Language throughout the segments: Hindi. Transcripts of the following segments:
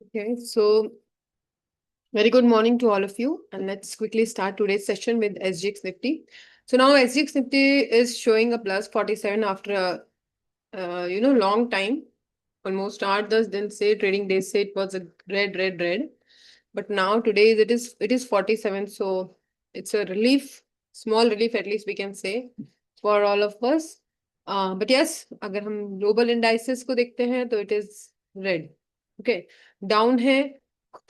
Okay, so very good morning to all of you, and let's quickly start today's session with SGX Nifty. So now SGX Nifty is showing a plus 47 after a long time, almost 8-10 दिन से trading days से it was a red, but now today it is 47, so it's a relief, small relief at least we can say for all of us. But yes, अगर हम global indices को देखते हैं तो it is red. Okay, down है,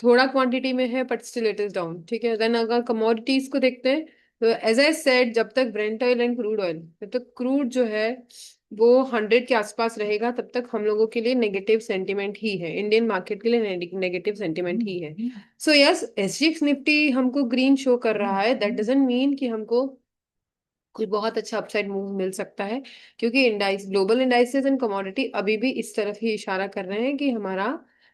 थोड़ा क्वांटिटी में है but still it is down. ठीक है, देन अगर कमोडिटीज को देखते हैं तो एज आई सेड, जब तक Brent oil and crude oil, जब तक क्रूड जो है वो 100 के आसपास रहेगा तब तक हम लोगों के लिए नेगेटिव सेंटिमेंट ही है, इंडियन मार्केट के लिए नेगेटिव सेंटिमेंट ही है. सो यस, एसजीएक्स निफ्टी हमको ग्रीन शो कर रहा है. दैट डजंट मीन कि हमको कोई बहुत अच्छा अपसाइड मूव मिल सकता है, क्योंकि indices, global indices and commodity अभी भी इस तरफ ही इशारा कर रहे हैं कि हमारा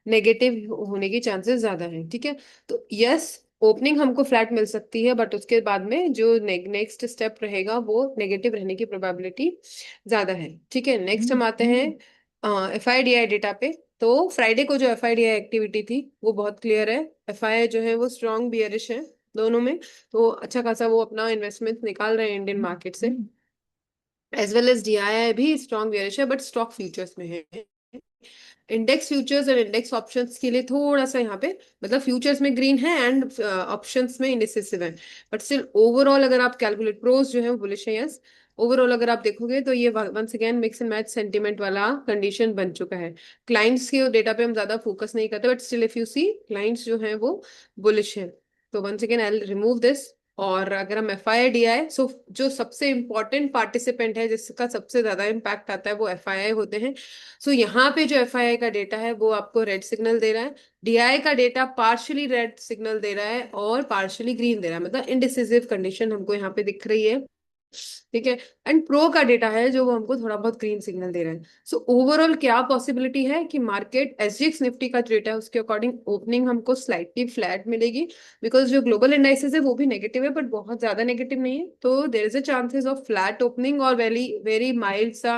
नेगेटिव होने की चांसेस ज्यादा हैं. ठीक है, तो यस, ओपनिंग हमको फ्लैट मिल सकती है बट उसके बाद में जो नेक्स्ट स्टेप रहेगा वो नेगेटिव रहने की प्रोबेबिलिटी ज्यादा है. ठीक है, नेक्स्ट हम आते हैं एफआईडीआई डेटा पे. तो फ्राइडे को जो एफआईडीआई एक्टिविटी थी वो बहुत क्लियर है. एफआई जो है वो स्ट्रॉन्ग बियरिश है दोनों में, तो अच्छा खासा वो अपना इन्वेस्टमेंट निकाल रहे हैं इंडियन मार्केट से. एज वेल एज डीआईआई भी स्ट्रॉन्ग बियरिश है बट स्टॉक फ्यूचर्स में है. इंडेक्स फ्यूचर्स और इंडेक्स ऑप्शंस के लिए थोड़ा सा यहाँ पे, मतलब फ्यूचर्स में ग्रीन है एंड ऑप्शंस में इंडिसिसिव है, बट स्टिल ओवरऑल अगर आप कैलकुलेट, प्रोस जो है वो बुलिश है. यस, ओवरऑल अगर आप देखोगे तो ये once again mix and match sentiment वाला कंडीशन बन चुका है. क्लाइंट्स के डेटा पे हम ज्यादा फोकस नहीं करते but still if you see, clients जो है वो बुलिश है. तो once again I remove this. और अगर हम एफ आई डी आई, सो जो सबसे इंपॉर्टेंट पार्टिसिपेंट है जिसका सबसे ज्यादा इम्पैक्ट आता है वो एफ आई आई होते हैं. सो यहाँ पे जो एफ आई आई का डेटा है वो आपको रेड सिग्नल दे रहा है, डीआई का डेटा पार्शियली रेड सिग्नल दे रहा है और पार्शियली ग्रीन दे रहा है, मतलब इनडिसिसिव कंडीशन हमको यहाँ पे दिख रही है. ठीक है, एंड प्रो का डेटा है जो वो हमको थोड़ा बहुत ग्रीन सिग्नल दे रहा है. सो ओवरऑल क्या पॉसिबिलिटी है कि मार्केट एसजीएक्स निफ्टी का जो डेटा है उसके अकॉर्डिंग ओपनिंग हमको स्लाइटली फ्लैट मिलेगी, बिकॉज जो ग्लोबल इंडाइसेस है वो भी नेगेटिव है बट बहुत ज्यादा नेगेटिव नहीं है. तो देर is a chances of flat opening और वेरी वेरी माइल्ड सा,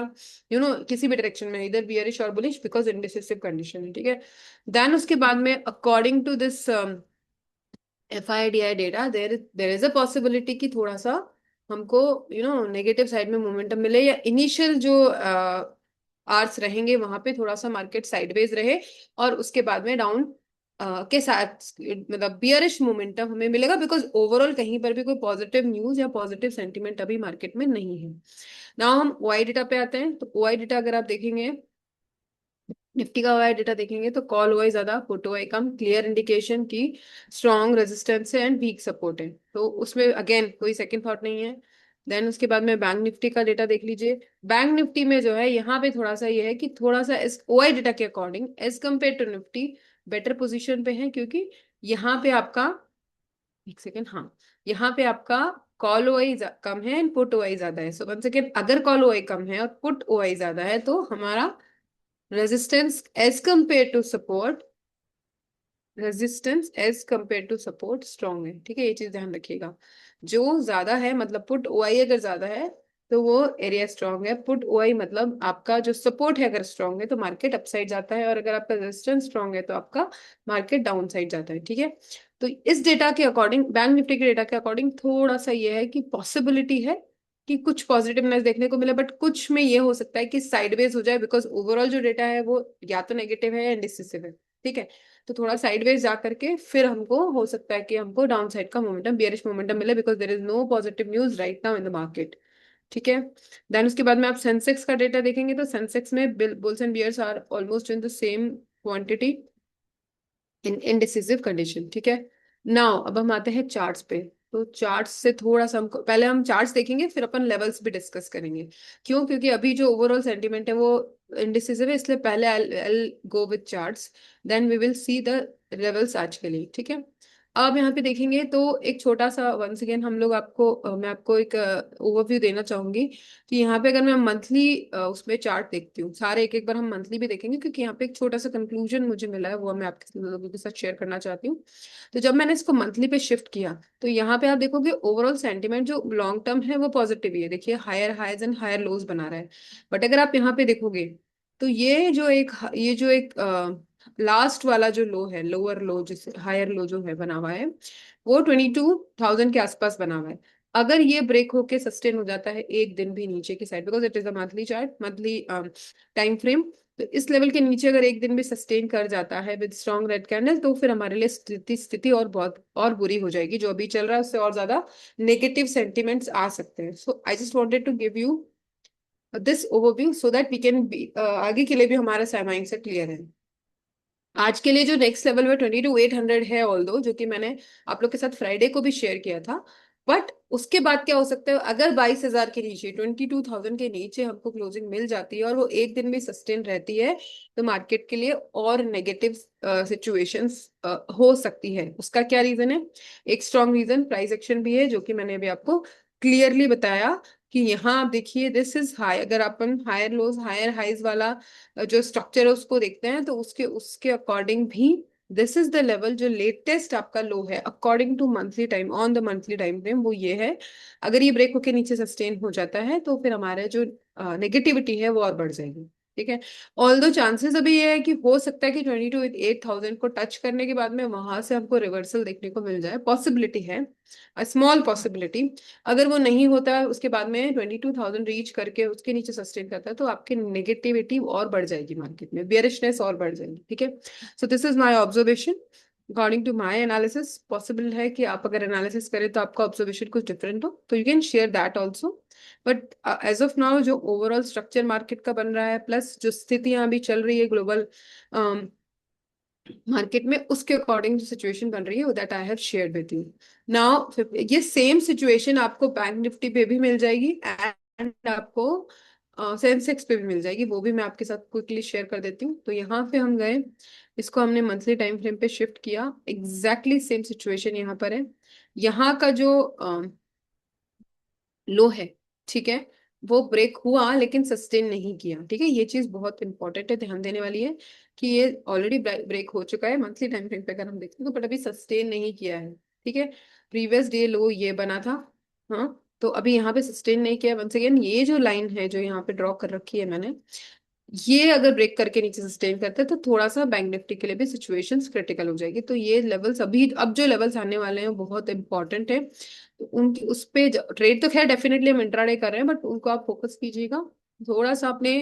किसी भी डायरेक्शन में, इधर बियरिश और बुलिश, बिकॉज इंडिसिसिव कंडीशन है. ठीक है, देन उसके बाद में according to this F I D I data, there is a possibility कि थोड़ा सा हमको नेगेटिव साइड में मोमेंटम मिले, या इनिशियल जो आर्स रहेंगे वहां पे थोड़ा सा मार्केट साइडवेज रहे और उसके बाद में डाउन के साथ, मतलब बियरिश मोमेंटम हमें मिलेगा, बिकॉज ओवरऑल कहीं पर भी कोई पॉजिटिव न्यूज या पॉजिटिव सेंटिमेंट अभी मार्केट में नहीं है. नाउ हम ओआई डेटा पे आते हैं. तो ओआई डेटा अगर आप देखेंगे, निफ्टी का ओआई डेटा देखेंगे तो कॉल ओआई ज्यादा, पुट ओआई कम, क्लियर इंडिकेशन की स्ट्रॉन्ग रेजिस्टेंस है एंड वीक सपोर्ट है, तो उसमें अगेन कोई सेकंड थॉट नहीं है. देन उसके बाद में बैंक निफ्टी का डेटा देख लीजिए. बैंक निफ्टी में जो है यहाँ पे थोड़ा सा ये है कि थोड़ा सा इस ओआई डेटा के according as compare to Nifty better position पे है, क्योंकि यहाँ पे आपका, एक सेकेंड, हाँ, यहाँ पे आपका कॉल ओआई कम है एंड पुट ओआई ज्यादा है. सो वन सेकेंड, अगर कॉल ओआई कम है और पुट ओआई ज्यादा है तो हमारा resistance as compare to support, resistance as compare to support strong है. ठीक है, ये चीज ध्यान रखिएगा. जो ज्यादा है, मतलब पुट ओआई अगर ज्यादा है तो वो एरिया स्ट्रॉन्ग है. पुट ओआई मतलब आपका जो सपोर्ट है अगर स्ट्रॉन्ग है तो मार्केट अपसाइड जाता है, और अगर आपका रेजिस्टेंस स्ट्रॉन्ग है तो आपका मार्केट डाउन साइड जाता है. ठीक है, तो इस डेटा के अकॉर्डिंग, बैंक निफ्टी के डेटा के अकॉर्डिंग थोड़ा सा ये है कि पॉसिबिलिटी है कि कुछ पॉजिटिवनेस देखने को मिले, बट कुछ में ये हो सकता है कि साइडवेज हो जाए, बिकॉज ओवरऑल जो डेटा है वो या तो नेगेटिव है या इंडिसिसिव है. ठीक है, तो थोड़ा साइडवेज जा करके फिर हमको हो सकता है कि हमको डाउन साइड का मोमेंटम, बियरिश मोमेंटम मिले, because there is no positive news right now in the market. ठीक है, देन उसके बाद में आप सेंसेक्स का डेटा देखेंगे तो सेंसेक्स में bulls and bears are almost in the same quantity in indecisive condition. ठीक है, नाउ अब हम आते हैं चार्ट्स पे. तो चार्ट्स से थोड़ा सा हमको, पहले हम चार्ट्स देखेंगे फिर अपन लेवल्स भी डिस्कस करेंगे. क्यों? क्योंकि अभी जो ओवरऑल सेंटीमेंट है वो इनडिसिसिव है, इसलिए पहले I go with charts, then we will see the levels आज के लिए. ठीक है, अब यहाँ पे देखेंगे तो एक छोटा सा, वंस अगेन हम लोग आपको मैं आपको एक ओवरव्यू देना चाहूंगी कि यहाँ पे अगर मैं मंथली उसमें चार्ट देखती हूँ, सारे एक एक बार हम मंथली भी देखेंगे, क्योंकि यहाँ पे एक छोटा सा कंक्लूजन मुझे मिला है वो मैं आपके लोगों के साथ शेयर करना चाहती हूँ. तो जब मैंने इसको मंथली पे शिफ्ट किया तो यहाँ पे आप देखोगे ओवरऑल सेंटीमेंट जो लॉन्ग टर्म है वो पॉजिटिव ही है. देखिए, higher highs and higher lows बना रहा है. बट अगर आप यहाँ पे देखोगे तो ये जो एक लास्ट वाला जो लो है, लोअर लो जिसे हायर लो जो है बना हुआ है, वो 22,000 के आसपास बना हुआ है। अगर ये ब्रेक होके सस्टेन हो जाता है एक दिन भी नीचे की side, because it is a monthly chart, monthly time frame, तो इस लेवल के नीचे अगर एक दिन भी सस्टेन कर जाता है विद स्ट्रॉन्ग रेड कैंडल, तो फिर हमारे लिए स्थिति स्थिति और बहुत और बुरी हो जाएगी। जो अभी चल रहा है उससे और ज्यादा नेगेटिव सेंटिमेंट्स आ सकते हैं। So I just wanted to give you this overview so that we can be, आगे के लिए भी हमारा माइंड से क्लियर है। आज के लिए जो नेक्स्ट लेवल में 22,800 है, ऑल दो, जो कि मैंने आप लोग के साथ फ्राइडे को भी शेयर किया था। बट उसके बाद क्या हो सकता है, अगर 22,000 के नीचे, 22,000 के नीचे हमको क्लोजिंग मिल जाती है और वो एक दिन भी सस्टेन रहती है, तो मार्केट के लिए और नेगेटिव सिचुएशंस हो सकती है। उसका क्या रीजन है? एक स्ट्रॉन्ग रीजन प्राइस एक्शन भी है, जो कि मैंने अभी आपको क्लियरली बताया कि यहाँ आप देखिए दिस इज हाई। अगर अपन हायर लोज हायर हाइज वाला जो स्ट्रक्चर है उसको देखते हैं, तो उसके उसके अकॉर्डिंग भी दिस इज द लेवल जो लेटेस्ट आपका लो है according to monthly time, on the monthly time frame, वो ये है। अगर ये ब्रेक होके नीचे सस्टेन हो जाता है, तो फिर हमारा जो नेगेटिविटी है वो और बढ़ जाएगी। ठीक है। ऑल दो चांसेस अभी ये है कि हो सकता है कि 22,800 को टच करने के बाद में वहां से हमको रिवर्सल देखने को मिल जाए, पॉसिबिलिटी है, अ स्मॉल पॉसिबिलिटी। अगर वो नहीं होता है उसके बाद में 22,000 रीच करके उसके नीचे सस्टेन करता है, तो आपकी नेगेटिविटी और बढ़ जाएगी, मार्केट में बियरिशनेस और बढ़ जाएगी। ठीक है। So this is my observation according to my analysis. Possible है कि आप अगर एनालिसिस करें तो आपका ऑब्जर्वेशन कुछ डिफरेंट हो, तो you can share that also. But as of now जो ओवरऑल स्ट्रक्चर मार्केट का बन रहा है, प्लस जो स्थितियां अभी चल रही है ग्लोबल मार्केट में, उसके अकॉर्डिंग जो सिचुएशन बन रही है, वो that I have shared with you now. ये सेम सिचुएशन आपको बैंक निफ्टी पे भी मिल जाएगी एंड आपको सेंसेक्स पे भी मिल जाएगी, वो भी मैं आपके साथ क्विकली शेयर कर देती हूँ। तो यहाँ पे हम गए, इसको हमने मंथली टाइम फ्रेम पे शिफ्ट किया, एग्जैक्टली सेम सिचुएशन यहाँ पर है। यहाँ का जो लो है, ठीक है, वो ब्रेक हुआ लेकिन सस्टेन नहीं किया। ठीक है, ये चीज बहुत इंपॉर्टेंट है, ध्यान देने वाली है कि ये ऑलरेडी ब्रेक हो चुका है मंथली टाइम फ्रेम पे अगर हम देखते हैं तो, बट अभी सस्टेन नहीं किया है। ठीक है, प्रीवियस डे लो ये बना था, हाँ, तो अभी यहाँ पे सस्टेन नहीं किया। वंस अगेन ये जो लाइन है जो यहाँ पे ड्रॉ कर रखी है मैंने, ये अगर ब्रेक करके नीचे सस्टेन करते हैं तो थोड़ा सा बैंक निफ्टी के लिए भी सिचुएशंस क्रिटिकल हो जाएगी। तो ये लेवल्स अभी, अब जो लेवल्स आने वाले हैं वो बहुत इंपॉर्टेंट है, तो उनकी उस पे ट्रेड तो खैर डेफिनेटली हम इंट्राडे कर रहे हैं, बट उनको आप फोकस कीजिएगा, थोड़ा सा अपने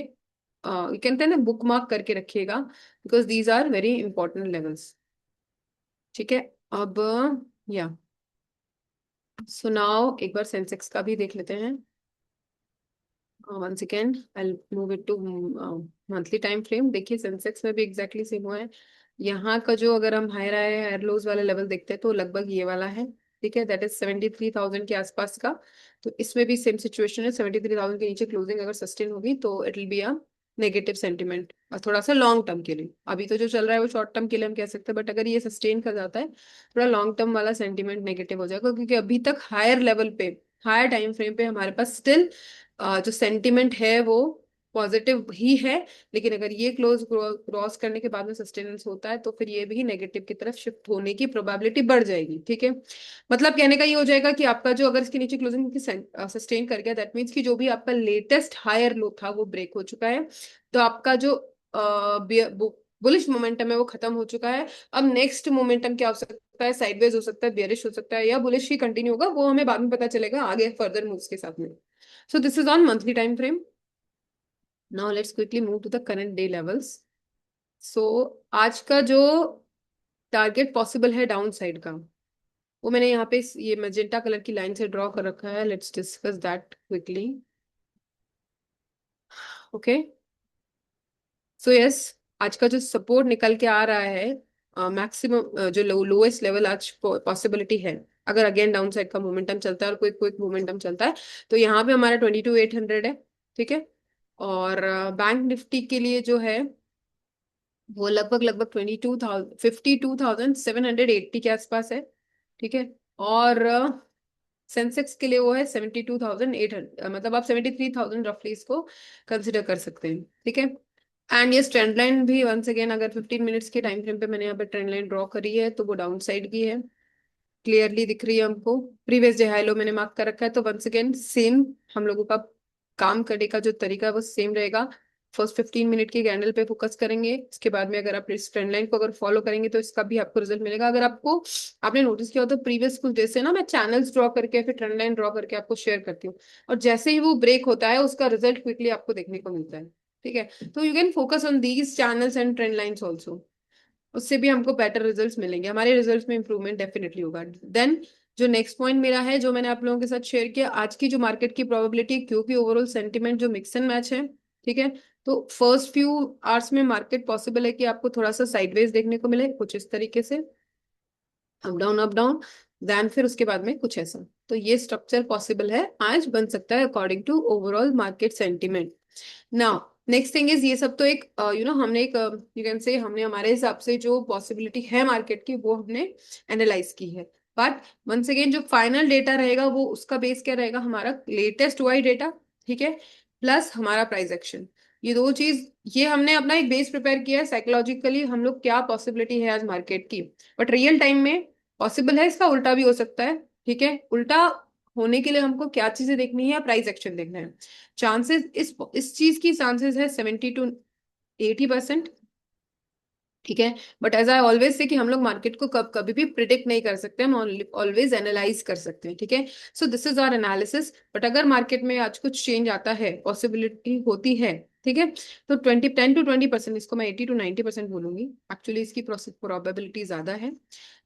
कहते हैं ना बुक मार्क करके रखिएगा, because these are very important levels. ठीक है। अब या सुनाओ, एक बार सेंसेक्स का भी देख लेते हैं। One second, I move it to monthly time frame. देखिए सेंसेक्स में भी एग्जैक्टली सेम हुआ है। यहाँ का जो अगर हम हायर हाई हायर लोज वाला लेवल देखते हैं तो लगभग ये वाला है। ठीक है, दैट इज 73,000 के आसपास का। तो इसमें भी सेम सिचुएशन है, 73,000 के नीचे क्लोजिंग अगर सस्टेन होगी तो it will be a negative sentiment, और थोड़ा सा लॉन्ग टर्म के लिए। अभी तो जो चल रहा है वो शॉर्ट टर्म के लिए हम कह सकते हैं, बट अगर ये सस्टेन कर जाता है, थोड़ा लॉन्ग टर्म वाला सेंटिमेंट नेगेटिव हो जाएगा, क्योंकि अभी तक हायर लेवल पे, हायर टाइम फ्रेम पे हमारे पास स्टिल जो सेंटिमेंट है वो पॉजिटिव ही है। लेकिन अगर ये क्लोज क्रॉस करने के बाद में सस्टेनेंस होता है, तो फिर ये भी नेगेटिव की तरफ शिफ्ट होने की प्रोबेबिलिटी बढ़ जाएगी। ठीक है, मतलब कहने का ये हो जाएगा कि आपका जो अगर इसके नीचे क्लोजिंग सस्टेन कर गया, दैट मीन्स कि जो भी आपका लेटेस्ट हायर लो था वो ब्रेक हो चुका है। तो आपका जो बुलिश मोमेंटम है वो खत्म हो चुका है। अब नेक्स्ट मोमेंटम क्या हो सकता है? साइडवेज हो सकता है, बेयरिश हो सकता है, या बुलिश ही कंटिन्यू होगा, वो हमें बाद में पता चलेगा आगे फर्दर मूव्स के साथ में। So this is on monthly time frame. Now let's quickly move to the current day levels. So आज का जो टारगेट पॉसिबल है डाउन साइड का, वो मैंने यहाँ पे ये मैजेंटा कलर की लाइन से ड्रॉ कर रखा है। Let's discuss that quickly. Okay, so yes, आज का जो सपोर्ट निकल के आ रहा है, मैक्सिमम जो लोएस्ट लेवल आज पॉसिबिलिटी है, अगर अगेन डाउन साइड का मोमेंटम चलता है और कोई क्विक मोमेंटम चलता है, तो यहाँ पे हमारा 22,800 है। ठीक है, और बैंक निफ्टी के लिए जो है वो लगभग लगभग 52,780 के आसपास है। ठीक है, और सेंसेक्स के लिए वो है 72,800, मतलब आप 73,000 रफली इसको कंसिडर कर सकते हैं। ठीक है, एंड ये ट्रेंड लाइन भी वंस अगेन, अगर 15 मिनट्स के टाइम फ्रेम पे मैंने यहाँ पे ट्रेंड लाइन ड्रॉ करी है, तो वो डाउन साइड की है, क्लियरली दिख रही है हमको। प्रीवियस डे हाई लो मैंने मार्क कर रखा है, तो वंस अगेन सेम हम लोगों का काम करने का जो तरीका है वो सेम रहेगा। फर्स्ट 15 मिनट की कैंडल पे फोकस करेंगे। इसके बाद में अगर आप इस ट्रेंड लाइन को अगर फॉलो करेंगे तो इसका भी आपको रिजल्ट मिलेगा। अगर आपको आपने नोटिस किया हो तो प्रीवियस कुछ डेज से ना मैं चैनल्स ड्रॉ करके फिर ट्रेंड लाइन ड्रॉ करके आपको शेयर करती हूँ, और जैसे ही वो ब्रेक होता है उसका रिजल्ट क्विकली आपको देखने को मिलता है। ठीक है, तो you can focus on these channels and trend lines also. उससे भी हमको बेटर रिजल्ट्स मिलेंगे, हमारे रिजल्ट्स में इंप्रूवमेंट डेफिनेटली होगा। देन जो नेक्स्ट पॉइंट मेरा है जो मैंने आप लोगों के साथ शेयर किया, आज की जो मार्केट की प्रोबेबिलिटी, क्योंकि ओवरऑल सेंटिमेंट जो मिक्स एंड मैच है। ठीक है, तो फर्स्ट फ्यू आवर्स में मार्केट पॉसिबल है कि आपको थोड़ा सा साइडवेज देखने को मिले, कुछ इस तरीके से up down up down, then फिर उसके बाद में कुछ ऐसा। तो ये स्ट्रक्चर पॉसिबल है, आज बन सकता है according to overall market sentiment. Now next thing is, ये सब तो एक हमने एक यू कैन से हमने हमारे हिसाब से जो पॉसिबिलिटी है मार्केट की वो हमने एनालाइज की है। बट वंस अगेन जो फाइनल डेटा रहेगा वो उसका बेस क्या रहेगा, हमारा लेटेस्ट वाई डेटा, ठीक है, प्लस हमारा प्राइस एक्शन। ये दो चीज, ये हमने अपना एक बेस प्रिपेयर किया है साइकोलॉजिकली, हम लोग क्या पॉसिबिलिटी है आज मार्केट की। बट रियल टाइम में पॉसिबल है इसका उल्टा भी हो सकता है। ठीक है, उल्टा होने के लिए हमको क्या चीजें देखनी है, प्राइस एक्शन देखना है। चांसेस इस चीज की चांसेस है 70 to 80%। ठीक है, but as I always say कि हम लोग मार्केट को कब कभी भी प्रिडिक्ट नहीं कर सकते, हम ऑलवेज एनालाइज कर सकते हैं। ठीक है, so this is our analysis. But अगर मार्केट में आज कुछ चेंज आता है, पॉसिबिलिटी होती है, ठीक है, तो 10 to 20%, इसको मैं 80 to 90% बोलूंगी, एक्चुअली इसकी प्रोबेबिलिटी ज्यादा है।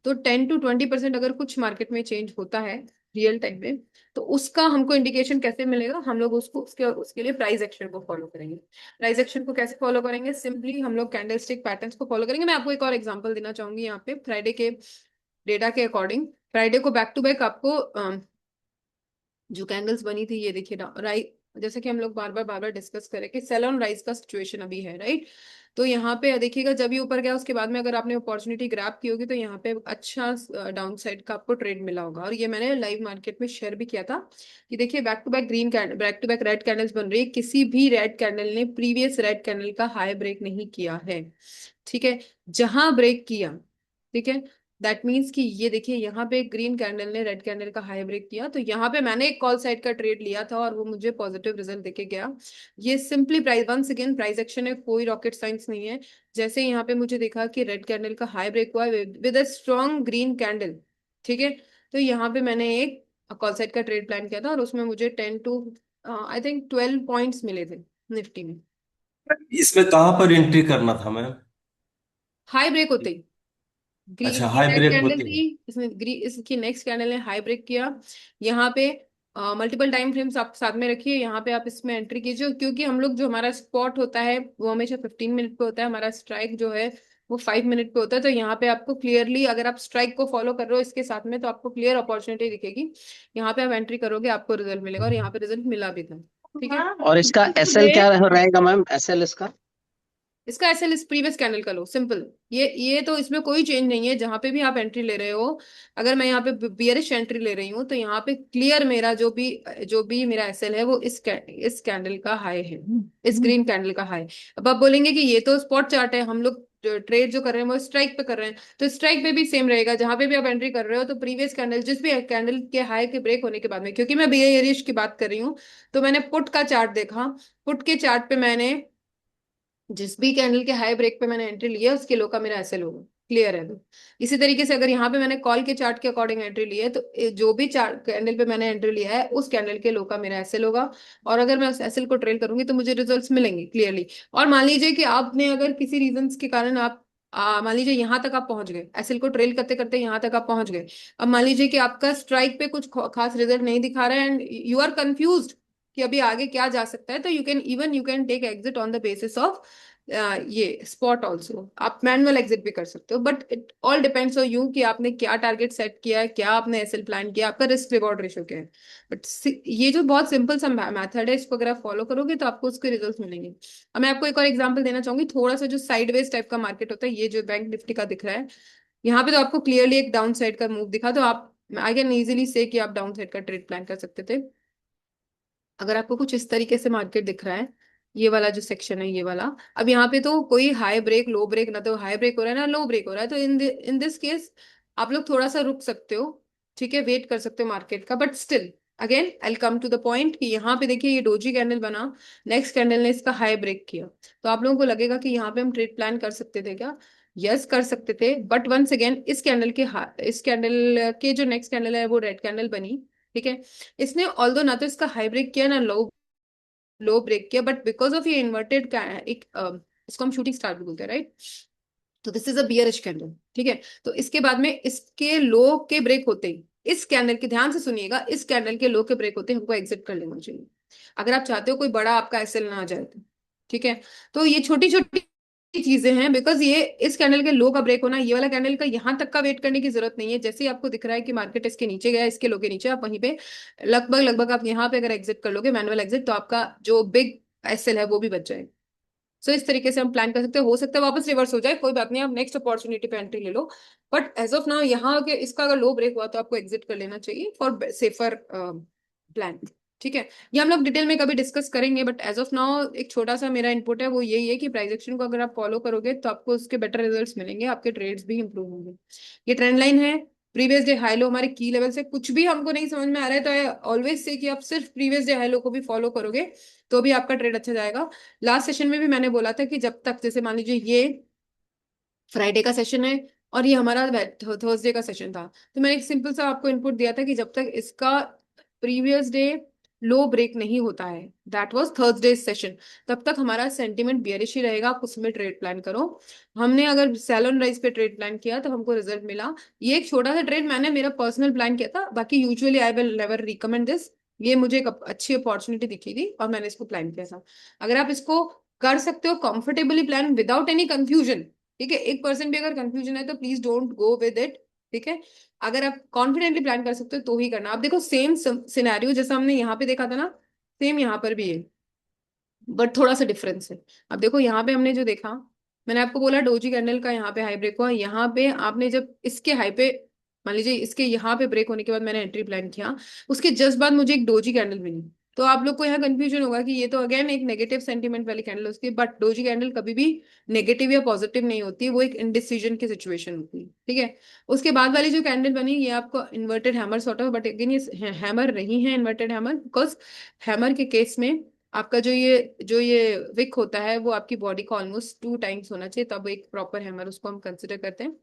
तो 10 to 20% अगर कुछ मार्केट में चेंज होता है रियल टाइम में, तो उसका हमको इंडिकेशन कैसे मिलेगा, हम लोग उसको उसके उसके लिए प्राइस एक्शन को फॉलो करेंगे। प्राइस एक्शन को कैसे फॉलो करेंगे, सिंपली हम लोग कैंडलस्टिक पैटर्न्स को फॉलो करेंगे। मैं आपको एक और एग्जांपल देना चाहूंगी यहाँ पे, फ्राइडे के डेटा के अकॉर्डिंग। फ्राइडे को बैक टू बैक आपको जो कैंडल्स बनी थी, ये देखिए ना, राइट, जैसे कि हम लोग बार बार डिस्कस करें कि सेल ऑन राइज का सिचुएशन अभी है, राइट। तो यहाँ पे देखिएगा, जब ये ऊपर गया उसके बाद में अगर आपने अपॉर्चुनिटी ग्रैब की होगी तो यहाँ पे अच्छा डाउन साइड का आपको ट्रेड मिला होगा, और ये मैंने लाइव मार्केट में शेयर भी किया था कि देखिए back to back green candle, back to back red candles बन रही है, किसी भी रेड कैंडल ने प्रीवियस रेड कैंडल का हाई ब्रेक नहीं किया है। ठीक है, जहां ब्रेक किया, ठीक है, दैट मीन्स कि ये देखिए यहाँ पे ग्रीन कैंडल ने रेड कैंडल का हाई ब्रेक किया, तो यहाँ पे मैंने एक कॉल साइड का ट्रेड लिया था और वो मुझे पॉजिटिव रिजल्ट देके गया। ये simply price, once again price action है, कोई रॉकेट साइंस नहीं है। जैसे यहाँ पे मुझे देखा कि रेड कैंडल का हाई ब्रेक हुआ with a strong green candle, ठीक है, तो यहाँ पे मैंने एक कॉल साइड का ट्रेड प्लान किया था और उसमें मुझे 10 to आई थिंक 12 पॉइंट्स मिले थे निफ्टी में। इसमें कहाँ पर एंट्री करना था मैम? हाई ब्रेक होते ही, अच्छा, ये हाई रेड ब्रेक कैंडल होते थी, हैं। इसमें इसकी नेक्स्ट कैंडल ने हाई ब्रेक किया। यहाँ पे मल्टीपल टाइम फ्रेम्स आप साथ में रखिए, यहाँ पे आप इसमें एंट्री कीजिए, क्योंकि हम लोग जो हमारा स्पॉट होता है वो हमेशा 15 मिनट पे होता है, हमारा स्ट्राइक जो है वो 5 मिनट पे होता है। तो यहाँ पे आपको क्लियरली, अगर आप स्ट्राइक को फॉलो कर रहे हो इसके साथ में, तो आपको क्लियर अपॉर्चुनिटी दिखेगी। यहाँ पे आप एंट्री करोगे, आपको रिजल्ट मिलेगा, और यहाँ पे रिजल्ट मिला भी था। ठीक है, और इसका एसएल क्या रहेगा मैम, एसएल इसका? इसका एसएल इस प्रीवियस कैंडल का लो, सिंपल। ये तो इसमें कोई चेंज नहीं है, जहां पे भी आप एंट्री ले रहे हो। अगर मैं यहाँ पे बियरिश एंट्री ले रही हूँ तो यहाँ पे क्लियर मेरा जो भी मेरा एसएल है वो इस कैंडल का हाई है, इस ग्रीन कैंडल का हाई। अब आप बोलेंगे कि ये तो स्पॉट चार्ट है, हम लोग ट्रेड जो कर रहे हैं वो स्ट्राइक पे कर रहे हैं, तो स्ट्राइक पे भी सेम रहेगा, जहां पे भी आप एंट्री कर रहे हो तो प्रीवियस कैंडल, जिस भी कैंडल के हाई के ब्रेक होने के बाद में, क्योंकि मैं बियरिश की बात कर रही हूँ, तो मैंने पुट का चार्ट देखा। पुट के चार्ट पे मैंने जिस भी कैंडल के हाई ब्रेक पे मैंने एंट्री लिया उसके लो का मेरा एसएल होगा, क्लियर है तो। इसी तरीके से अगर यहाँ पे मैंने कॉल के चार्ट के अकॉर्डिंग एंट्री ली है, तो जो भी चार्ट कैंडल पे मैंने एंट्री लिया है उस कैंडल के लो का मेरा एसएल होगा, और अगर मैं उस एसएल को ट्रेल करूंगी तो मुझे रिजल्ट्स मिलेंगे क्लियरली। और मान लीजिए कि आपने अगर किसी रीजन के कारण आप मान लीजिए यहाँ तक आप पहुंच गए, एसएल को ट्रेल करते करते यहाँ तक आप पहुंच गए। अब मान लीजिए कि आपका स्ट्राइक पे कुछ खास रिजल्ट नहीं दिखा रहा है एंड यू आर कंफ्यूज कि अभी आगे क्या जा सकता है, तो you can take exit on the basis of ये स्पॉट ऑल्सो, आप मैनुअल एग्जिट भी कर सकते हो। But it all depends on you कि आपने क्या टारगेट सेट किया है, क्या आपने एसएल प्लान किया, आपका रिस्क रिवॉर्ड रेशियो क्या है। बट ये जो बहुत सिंपल सा मैथड है, इसको अगर आप फॉलो करोगे तो आपको उसके रिजल्ट मिलेंगे। अब मैं आपको एक और एग्जांपल देना चाहूंगी, थोड़ा सा जो साइडवेज टाइप का मार्केट होता है, ये जो बैंक निफ्टी का दिख रहा है, यहाँ पे तो आपको क्लियरली एक डाउन साइड का मूव दिखा, तो आप आई कैन इजीली से कि आप डाउन साइड का ट्रेड प्लान कर सकते थे। अगर आपको कुछ इस तरीके से मार्केट दिख रहा है, ये वाला जो सेक्शन है, ये वाला, अब यहाँ पे तो कोई हाई ब्रेक लो ब्रेक, ना तो हाई ब्रेक हो रहा है ना लो ब्रेक हो रहा है, तो इन दिस केस आप लोग थोड़ा सा रुक सकते हो। ठीक है, वेट कर सकते हो मार्केट का, but still again I come to the point कि यहाँ पे देखिए ये डोजी कैंडल बना, नेक्स्ट कैंडल ने इसका हाई ब्रेक किया, तो आप लोगों को लगेगा कि यहाँ पे हम ट्रेड प्लान कर सकते थे क्या? यस कर सकते थे, बट वंस अगेन इस कैंडल के जो नेक्स्ट कैंडल है वो रेड कैंडल बनी, ठीक है। इसने ऑल्दो ना तो इसका हाई ब्रेक किया ना लो लो ब्रेक किया, बट बिकॉज ऑफ ये इन्वर्टेड एक इसको हम शूटिंग स्टार भी बोलते हैं, राइट? तो this is a bearish candle, ठीक है। तो इसके बाद में इसके लो के ब्रेक होते ही, इस कैंडल के ध्यान से सुनिएगा, इस कैंडल के लो के ब्रेक होते ही हमको एग्जिट कर लेना चाहिए, अगर आप चाहते हो कोई बड़ा आपका एसएल ना आ जाए तो, ठीक है। तो ये छोटी छोटी चीजें हैं, बिकॉज ये इस कैंडल के लो का ब्रेक होना, ये वाला कैंडल का यहाँ तक का वेट करने की जरूरत नहीं है। जैसे ही आपको दिख रहा है कि मार्केट इसके नीचे गया, इसके लो के नीचे, आप वहीं पे लगभग लगभग आप यहाँ पे अगर एग्जिट कर लोगे मैनुअल एग्जिट, तो आपका जो बिग एसएल है वो भी बच जाएगा। सो इस तरीके से हम प्लान कर सकते हैं, हो सकता है वापस रिवर्स हो जाए, कोई बात नहीं, आप नेक्स्ट अपॉर्चुनिटी पे एंट्री ले लो। बट एज ऑफ नाउ यहाँ के इसका अगर लो ब्रेक हुआ तो आपको एग्जिट कर लेना चाहिए फॉर सेफर प्लान, ठीक है। ये हम लोग डिटेल में कभी डिस्कस करेंगे, बट एज ऑफ नाउ एक छोटा सा मेरा इनपुट है वो यही है कि प्राइस एक्शन को अगर आप फॉलो करोगे तो आपको उसके बेटर रिजल्ट्स मिलेंगे, आपके ट्रेड्स भी इंप्रूव होंगे। ये ट्रेंड लाइन है, प्रीवियस डे हाई लो हमारे की लेवल से कुछ भी हमको नहीं समझ में आ रहा है तो आई ऑलवेज से कि आप सिर्फ प्रीवियस डे हाई लो को भी फॉलो करोगे तो भी आपका ट्रेड अच्छा जाएगा। लास्ट सेशन में भी मैंने बोला था कि जब तक, जैसे मान लीजिए ये फ्राइडे का सेशन है और ये हमारा थर्सडे का सेशन था, तो मैंने एक सिंपल सा आपको इनपुट दिया था कि जब तक इसका प्रीवियस डे लो ब्रेक नहीं होता है, दैट वाज थर्सडे सेशन, तब तक हमारा सेंटिमेंट बियरिश ही रहेगा, आप उसमें ट्रेड प्लान करो। हमने अगर सेल ऑन राइज पे ट्रेड प्लान किया तो हमको रिजल्ट मिला। ये एक छोटा सा ट्रेड मैंने मेरा पर्सनल प्लान किया था, बाकी usually I will never recommend this. ये मुझे एक अच्छी अपॉर्चुनिटी दिखी थी और मैंने इसको प्लान किया था। अगर आप इसको कर सकते हो comfortably plan without any confusion, ठीक है, 1% भी अगर कंफ्यूजन है तो please don't go with it, ठीक है। अगर आप कॉन्फिडेंटली प्लान कर सकते हो तो ही करना। आप देखो सेम सिनेरियो जैसा हमने यहाँ पे देखा था ना, सेम यहाँ पर भी है, बट थोड़ा सा डिफरेंस है। अब देखो यहाँ पे हमने जो देखा, मैंने आपको बोला डोजी कैंडल का यहाँ पे हाई ब्रेक हुआ, यहाँ पे आपने जब इसके हाई पे, मान लीजिए इसके यहाँ पे ब्रेक होने के बाद मैंने एंट्री प्लान किया, उसके जस्ट बाद मुझे एक डोजी कैंडल मिली, तो आप लोग को यहाँ कंफ्यूजन होगा कि ये तो अगेन एक नेगेटिव सेंटीमेंट वाली कैंडल होती है, बट डोजी कैंडल कभी भी नेगेटिव या पॉजिटिव नहीं होती, वो एक इनडिसीजन की सिचुएशन होती है, ठीक है। उसके बाद वाली जो कैंडल बनी ये आपको inverted hammer sort of, but again ये हैमर नहीं है इन्वर्टेड हैमर, बिकॉज हैमर के केस में आपका जो ये विक होता है वो आपकी बॉडी का ऑलमोस्ट 2 टाइम्स होना चाहिए, तब एक प्रॉपर हैमर उसको हम कंसिडर करते हैं।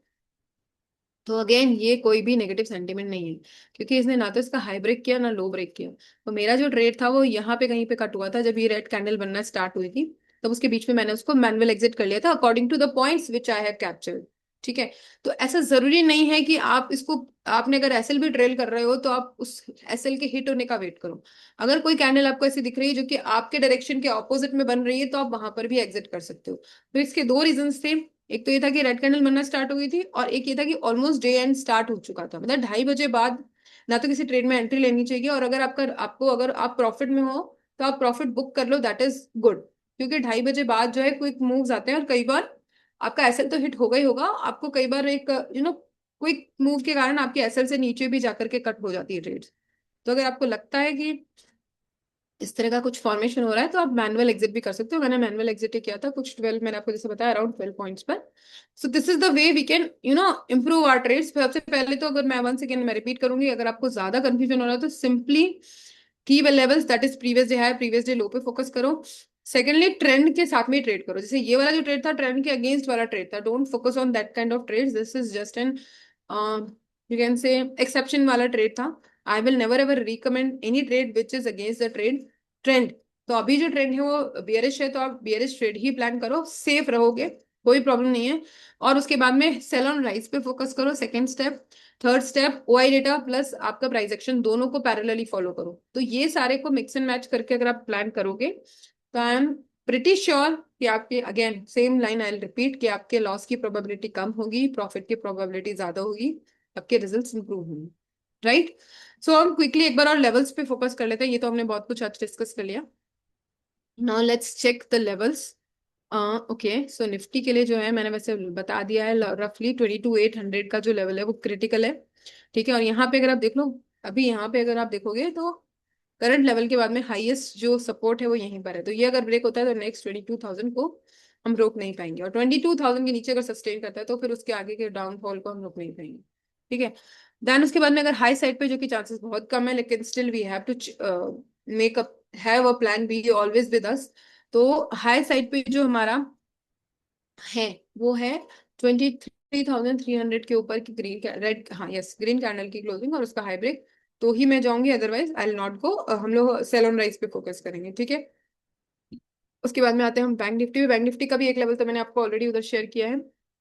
तो अगेन ये कोई भी नेगेटिव सेंटीमेंट नहीं है, क्योंकि इसने ना तो इसका हाई ब्रेक किया ना लो ब्रेक किया। तो मेरा जो ट्रेड था वो यहाँ पे कहीं पे कट हुआ था, जब ये रेड कैंडल बनना स्टार्ट हुई थी, तब उसके बीच में मैंने उसको मैनुअल एग्जिट कर लिया था according to the points which I have captured, ठीक है। तो ऐसा जरूरी नहीं है कि आप इसको, आपने अगर एसएल भी ट्रेल कर रहे हो तो आप उस एसएल के हिट होने का वेट करो। अगर कोई कैंडल आपको ऐसी दिख रही है जो कि आपके डायरेक्शन के ऑपोजिट में बन रही है तो आप वहां पर भी एग्जिट कर सकते हो। तो इसके दो रीजन थे, एक तो ये था कि रेड कैंडल बनना स्टार्ट हो गई थी, और एक ये था कि ऑलमोस्ट डे एंड स्टार्ट हो चुका था, मतलब 2:30 बजे बाद ना तो किसी ट्रेड में एंट्री लेनी चाहिए, और अगर अगर आप प्रॉफिट में हो तो आप प्रॉफिट बुक कर लो, दैट इज गुड। क्योंकि 2:30 बजे बाद जो है क्विक मूव्स आते हैं और कई बार आपका एसएल तो हिट होगा ही होगा, आपको कई बार एक क्विक मूव के कारण आपकी एसएल से नीचे भी जाकर के कट हो जाती है ट्रेड। तो अगर आपको लगता है कि इस तरह का कुछ फॉर्मेशन हो रहा है तो आप मैनुअल एग्जिट भी कर सकते हो। मैंने मैनुअल एग्जिट ही किया था कुछ 12, मैंने आपको जैसे बताया अराउंड 12 पॉइंट्स पर। So this is the way we can improve our trades. सबसे पहले तो अगर मैं वंस अगेन मैं रिपीट करूंगी, अगर आपको ज्यादा कंफ्यूजन हो रहा है तो सिंपली की levels, that is previous day high previous day लो पे फोकस करो। सेकेंडली ट्रेंड के साथ में ट्रेड करो, जैसे ये वाला जो ट्रेड था ट्रेंड के अगेंस्ट वाला ट्रेड था, don't focus on that kind of trade, this is just an you can say exception वाला ट्रेड था। I will never ever recommend any trade which is against the trend. तो अभी जो ट्रेंड है वो बियरिश है, तो आप बियरिश ट्रेड ही प्लान करो, सेफ रहोगे, कोई प्रॉब्लम नहीं है। और उसके बाद में सेल ऑन राइज पे फोकस करो, second step. Third step OI data plus आपका प्राइस एक्शन दोनों को पैरेलली फॉलो करो। तो ये सारे को मिक्स एंड मैच करके अगर आप प्लान करोगे तो आई एम प्रिटी श्योर कि आपके, again same line I repeat, कि आपके लॉस की प्रोबेबिलिटी कम होगी, प्रॉफिट की प्रोबेबिलिटी ज्यादा होगी, आपके रिजल्ट्स इंप्रूव होंगे, राइट। सो हम क्विकली एक बार और लेवल्स पे फोकस कर लेते हैं, ये तो हमने बहुत कुछ आज डिस्कस कर लिया। Now let's check the levels. Okay, so Nifty के लिए जो है मैंने वैसे बता दिया है, रफली 22,800 का जो लेवल है वो क्रिटिकल है, ठीक है। और यहाँ पे अगर आप देख लो, अभी यहाँ पे अगर आप देखोगे तो करंट लेवल के बाद में हाईएस्ट जो सपोर्ट है वो यहीं पर है, तो ये अगर ब्रेक होता है तो नेक्स्ट 22,000 को हम रोक नहीं पाएंगे, और 22,000 के नीचे अगर सस्टेन करता है तो फिर उसके आगे के डाउनफॉल को हम रोक नहीं पाएंगे, ठीक है। देन उसके बाद में अगर हाई साइड पे, जो कि चांसेस बहुत कम है, लेकिन still we have to make up, have a plan B always with us. तो हाई साइड पे जो हमारा है वो है 23,300 के ऊपर की ग्रीन रेड, हाँ यस, ग्रीन कैंडल की क्लोजिंग और उसका हाई ब्रेक, तो ही मैं जाऊंगी, otherwise I will not go. हम लोग सेल ऑन राइस पे फोकस करेंगे, ठीक है। उसके बाद में आते हैं हम बैंक निफ्टी में। बैंक निफ्टी का भी एक लेवल तो मैंने आपको ऑलरेडी उधर शेयर किया है।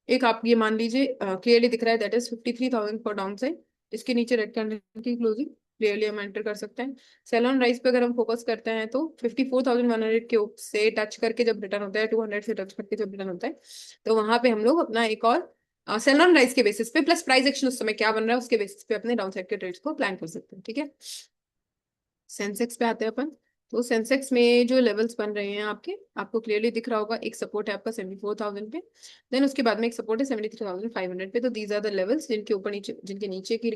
एक आप ये मान लीजिए, क्लियरली दिख रहा है, that is 53,000 for down side. इसके नीचे रेड कैंडल की क्लोजिंग क्लियरली हम एंटर कर सकते हैं। सेल ऑन राइस पे अगर हम फोकस करते हैं तो 54,100 के से टच करके जब रिटर्न होता है, 200 से टच करके जब रिटर्न होता है, तो वहां पे हम लोग अपना एक और सेल ऑन राइस के बेसिस पे प्लस प्राइस एक्शन उस समय क्या बन रहा है उसके बेसिस पे अपने डाउन साइड के ट्रेड्स को प्लान कर सकते हैं, ठीक है। सेंसेक्स पे आते हैं अपन। तो सेंसेक्स में जो लेवल्स बन रहे हैं आपके, आपको क्लियरली दिख रहा होगा, एक सपोर्ट है आपका 74,000 पे, देन उसके बाद में एक सपोर्ट है 73,500 पे। तो दीज आर द लेवल्स जिनके ऊपर नीचे, जिनके नीचे की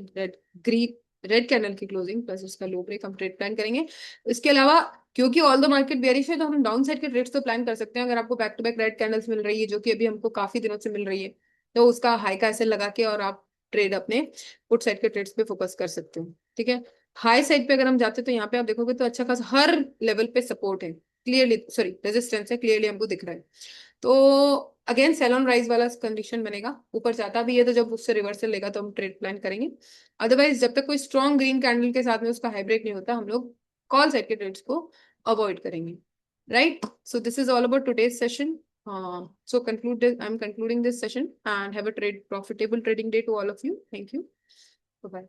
रेड कैंडल की क्लोजिंग प्लस उसका लो ब्रेक हम ट्रेड प्लान करेंगे। इसके अलावा क्योंकि ऑल द मार्केट बेयरिश है, तो हम डाउन साइड के ट्रेड्स तो प्लान कर सकते हैं। अगर आपको back to back red candles मिल रही है, जो कि अभी हमको काफी दिनों से मिल रही है, तो उसका हाई का ऐसे लगा के और आप ट्रेड अपने पुट साइड के ट्रेड्स पे फोकस कर सकते हो, ठीक है। हाई साइड पे अगर हम जाते हैं तो यहाँ पे आप देखोगे तो अच्छा खासा हर लेवल पे सपोर्ट है, क्लियरली, सॉरी रेजिस्टेंस है, क्लियरली हमको दिख रहा है। तो अगेन सेल ऑन राइज वाला कंडीशन बनेगा, ऊपर जाता भी है तो जब उससे रिवर्सल लेगा तो हम ट्रेड प्लान करेंगे। अदरवाइज जब तक कोई स्ट्रॉन्ग ग्रीन कैंडल के साथ में उसका हाई ब्रेक नहीं होता, हम लोग कॉल साइड के ट्रेड्स को अवॉइड करेंगे, right. So this is all about today's session. So conclude this, I'm concluding this session and have a trade profitable trading day to all of you. Thank you. Bye bye.